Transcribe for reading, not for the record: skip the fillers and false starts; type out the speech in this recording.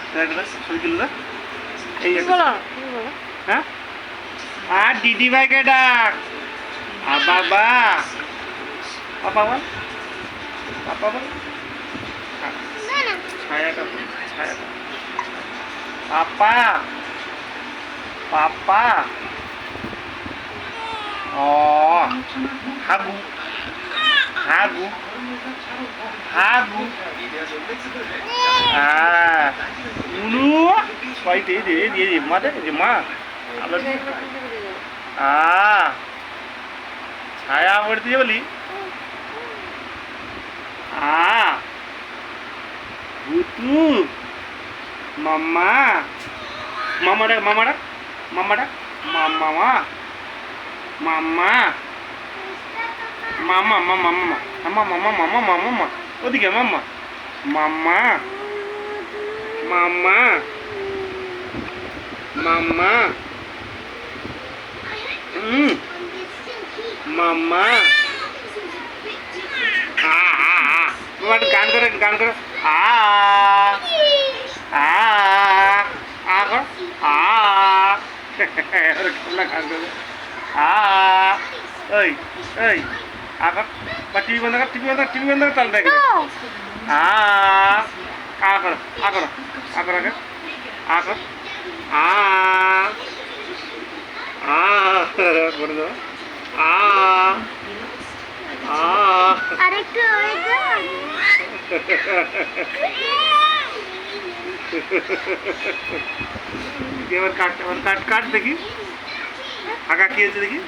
ছবি তুলে দাও এই হ্যাঁ আর দিদি ভাইকে ডাক বাবা পাপা বল পাপা বল ছায়াটা ছায়াটা পাপা পাপা ও হাগু হাগু হাগু নুনু ছয়টি দিয়ে দিয়ে মা দে মা ছায়া পড়তে বলি ভুতু মাম্মা মামাডা মামাডা মামাডা মাম্মা মাম্মা মামা মামা মামা মামা মামা মামা মামা মামা ওদিকে মাম্মা মাম্মা মাম্মা মাম্মা মাম্মা গান করে গান করে গান করে ওই ওই আবার বা টিভি বন্ধ কর টিভি বন্ধ টিভি বন্ধ কর তাহলে দেখে করো করো করো আগে কর করে দাও আরেকটু এবার কাট কাট কাট দেখি আগা কি আছে দেখি